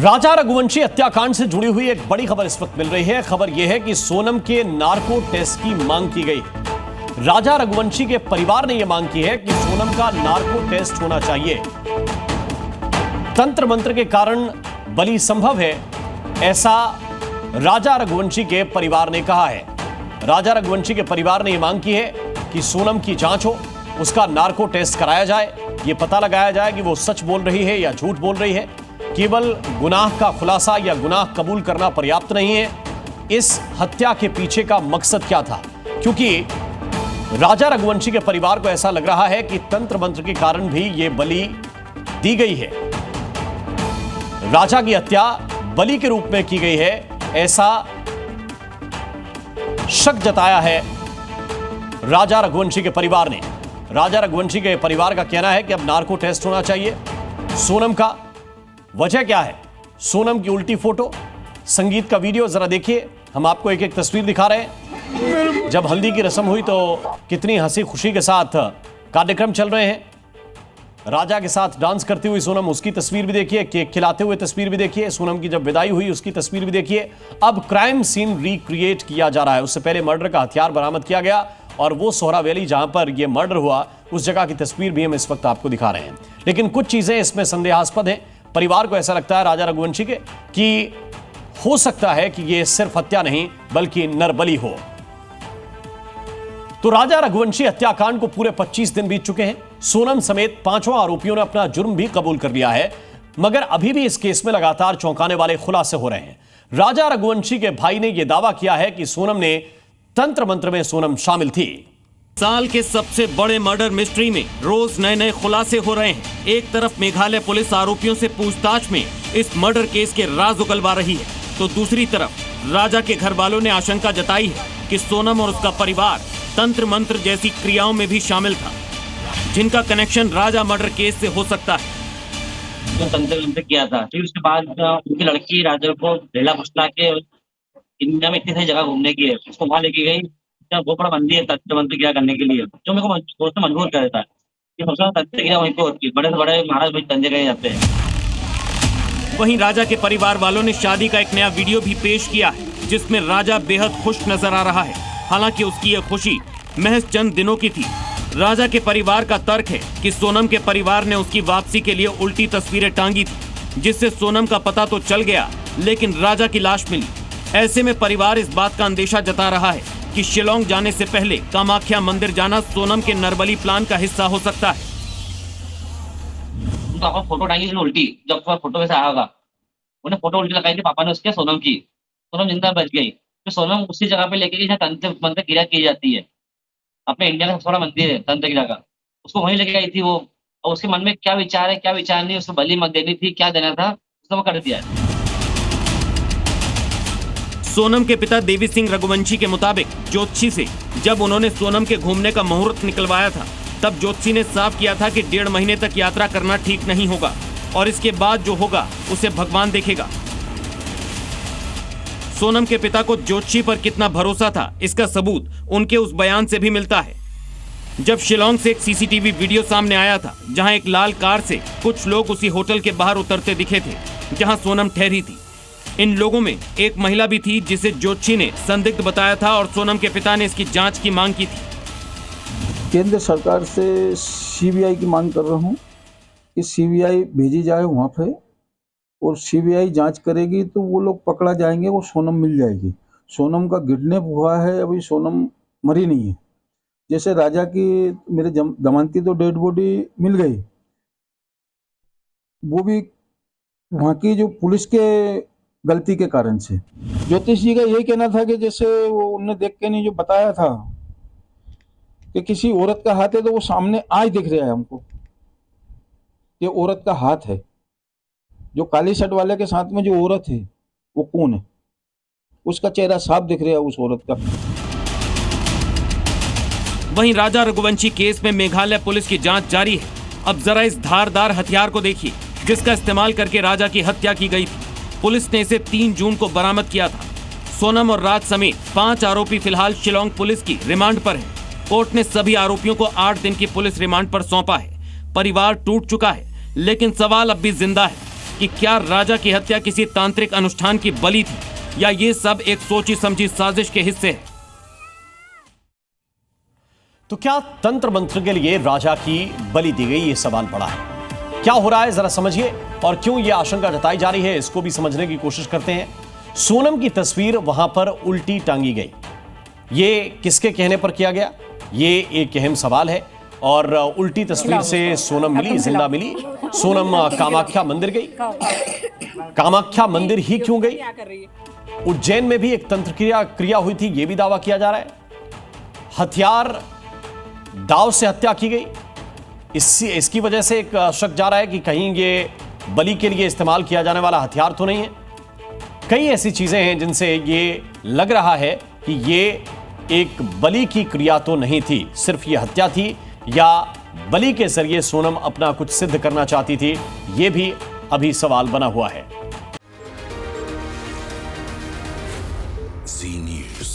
राजा रघुवंशी हत्याकांड से जुड़ी हुई एक बड़ी खबर इस वक्त मिल रही है। खबर यह है कि सोनम के नार्को टेस्ट की मांग की गई। राजा रघुवंशी के परिवार ने यह मांग की है कि सोनम का नार्को टेस्ट होना चाहिए। तंत्र मंत्र के कारण बलि संभव है, ऐसा राजा रघुवंशी के परिवार ने कहा है। राजा रघुवंशी के परिवार ने यह मांग की है कि सोनम की जांच हो, उसका नार्को टेस्ट कराया जाए, यह पता लगाया जाए कि वो सच बोल रही है या झूठ बोल रही है। केवल गुनाह का खुलासा या गुनाह कबूल करना पर्याप्त नहीं है। इस हत्या के पीछे का मकसद क्या था? क्योंकि राजा रघुवंशी के परिवार को ऐसा लग रहा है कि तंत्र मंत्र के कारण भी यह बलि दी गई है। राजा की हत्या बलि के रूप में की गई है, ऐसा शक जताया है राजा रघुवंशी के परिवार ने। राजा रघुवंशी के परिवार का कहना है कि अब नार्को टेस्ट होना चाहिए सोनम का। वजह क्या है? सोनम की उल्टी फोटो, संगीत का वीडियो जरा देखिए। हम आपको एक एक तस्वीर दिखा रहे हैं। जब हल्दी की रस्म हुई तो कितनी हंसी खुशी के साथ कार्यक्रम चल रहे हैं। राजा के साथ डांस करती हुई सोनम, उसकी तस्वीर भी देखिए। केक खिलाते हुए तस्वीर भी देखिए। सोनम की जब विदाई हुई उसकी तस्वीर भी देखिए। अब क्राइम सीन रिक्रिएट किया जा रहा है। उससे पहले मर्डर का हथियार बरामद किया गया और वो सोहरा वैली जहां पर यह मर्डर हुआ उस जगह की तस्वीर भी हम इस वक्त आपको दिखा रहे हैं। लेकिन कुछ चीजें इसमें संदेहास्पद हैं। परिवार को ऐसा लगता है राजा रघुवंशी के कि हो सकता है कि यह सिर्फ हत्या नहीं बल्कि नरबली हो। तो राजा रघुवंशी हत्याकांड को पूरे 25 दिन बीत चुके हैं। सोनम समेत पांचों आरोपियों ने अपना जुर्म भी कबूल कर लिया है, मगर अभी भी इस केस में लगातार चौंकाने वाले खुलासे हो रहे हैं। राजा रघुवंशी के भाई ने यह दावा किया है कि सोनम ने तंत्र मंत्र में सोनम शामिल थी। साल के सबसे बड़े मर्डर मिस्ट्री में रोज नए नए खुलासे हो रहे हैं। एक तरफ मेघालय पुलिस आरोपियों से पूछताछ में इस मर्डर केस के राज उगलवा रही है, तो दूसरी तरफ राजा के घर वालों ने आशंका जताई है कि सोनम और उसका परिवार तंत्र मंत्र जैसी क्रियाओं में भी शामिल था, जिनका कनेक्शन राजा मर्डर केस से हो सकता है। जो तंत्र मंत्र किया था, फिर उसके बाद उनकी लड़की राजा को ढेला फुसला के इंडिया में इतनी सारी जगह घूमने की है, उसको वहाँ लेके गई। बहुत बड़ा मंदिर है तंत्र मंत्र क्रिया करने के लिए, जो मेरे को मजबूर कर देता है कि सबसे तंत्र क्रिया वहीं पे होती है। बड़े से बड़े महाराज भाई तंत्र गए जाते हैं। वहीं राजा के परिवार वालों ने शादी का एक नया वीडियो भी पेश किया है, जिसमें राजा बेहद खुश नजर आ रहा है। हालांकि उसकी यह खुशी महज चंद दिनों की थी। राजा के परिवार का तर्क है कि सोनम के परिवार ने उसकी वापसी के लिए उल्टी तस्वीरें टांगी थी, जिससे सोनम का पता तो चल गया लेकिन राजा की लाश मिली। ऐसे में परिवार इस बात का अंदेशा जता रहा है कि शिलोंग जाने से पहले कामाख्या मंदिर जाना सोनम के नरबली प्लान का हिस्सा हो सकता है। तो आपको फोटो टांगी उल्टी, जब फोटो वैसे आया होगा, उन्हें फोटो उल्टी लगाई थी पापा ने उसके सोनम की। सोनम जिंदा बच गई। तो सोनम उसी जगह पे लेके गई जहाँ तंत्र मंत्र क्रिया की जाती है। अपने इंडिया का सबसे बड़ा मंदिर है तंत्र क्रिया का, उसको वहीं लेके गई थी वो। और उसके मन में क्या विचार है क्या विचार नहीं, उसको बलि मत देनी थी, क्या देना था, उसने वो कर दिया है। सोनम के पिता देवी सिंह रघुवंशी के मुताबिक ज्योतिषी से जब उन्होंने सोनम के घूमने का मुहूर्त निकलवाया था, तब ज्योतिषी ने साफ किया था कि 1.5 महीने तक यात्रा करना ठीक नहीं होगा और इसके बाद जो होगा उसे भगवान देखेगा। सोनम के पिता को ज्योतिषी पर कितना भरोसा था, इसका सबूत उनके उस बयान से भी मिलता है। जब शिलोंग से एक सीसीटीवी वीडियो सामने आया था, जहां एक लाल कार से कुछ लोग उसी होटल के बाहर उतरते दिखे थे जहां सोनम ठहरी थी। इन लोगों में एक महिला भी थी जिसे ज्योतिषी ने संदिग्ध बताया था और सोनम के पिता ने इसकी जांच की मांग की थी। केंद्र सरकार से सीबीआई की मांग कर रहा हूं कि सीबीआई भेजी जाए वहां पे, और सीबीआई जांच करेगी तो वो लोग पकड़ा जाएंगे, वो सोनम मिल जाएगी। सोनम का किडनैप हुआ है, अभी सोनम मरी नहीं है। जैसे राजा की मेरे दमन की तो डेड बॉडी मिल गई, वो भी वहाँ की जो पुलिस के गलती के कारण से। ज्योतिष जी का यही कहना था कि जैसे वो उन्होंने देख के नहीं जो बताया था कि किसी औरत का हाथ है, तो वो सामने आज दिख रहा है हमको, ये औरत का हाथ है। जो काली शर्ट वाले के साथ में जो औरत है वो कौन है, उसका चेहरा साफ दिख रहा है उस औरत का। वहीं राजा रघुवंशी केस में मेघालय पुलिस की जांच जारी है। अब जरा इस धारदार हथियार को देखिए, जिसका इस्तेमाल करके राजा की हत्या की गई थी। पुलिस ने इसे 3 जून को बरामद किया था। सोनम और राज समेत 5 आरोपी फिलहाल शिलोंग पुलिस की रिमांड पर हैं। कोर्ट ने सभी आरोपियों को 8 दिन की पुलिस रिमांड पर सौंपा है। परिवार टूट चुका है, लेकिन सवाल अब भी जिंदा है कि क्या राजा की हत्या किसी तांत्रिक अनुष्ठान की बलि थी या ये सब एक सोची समझी साजिश के हिस्से है। तो क्या तंत्र मंत्र के लिए राजा की बलि दी गई, ये सवाल पड़ा है। क्या हो रहा है जरा समझिए, और क्यों यह आशंका जताई जा रही है इसको भी समझने की कोशिश करते हैं। सोनम की तस्वीर वहां पर उल्टी टांगी गई, ये किसके कहने पर किया गया, ये एक अहम सवाल है। और उल्टी तस्वीर से सोनम मिली, जिंदा मिली। सोनम कामाख्या मंदिर गई। कामाख्या मंदिर ही क्यों गई? उज्जैन में भी एक तंत्र क्रिया हुई थी, यह भी दावा किया जा रहा है। हथियार दाव से हत्या की गई, इसकी वजह से एक शक जा रहा है कि कहीं ये बलि के लिए इस्तेमाल किया जाने वाला हथियार तो नहीं है। कई ऐसी चीजें हैं जिनसे ये लग रहा है कि ये एक बलि की क्रिया तो नहीं थी, सिर्फ ये हत्या थी, या बलि के जरिए सोनम अपना कुछ सिद्ध करना चाहती थी, ये भी अभी सवाल बना हुआ है। Zee News.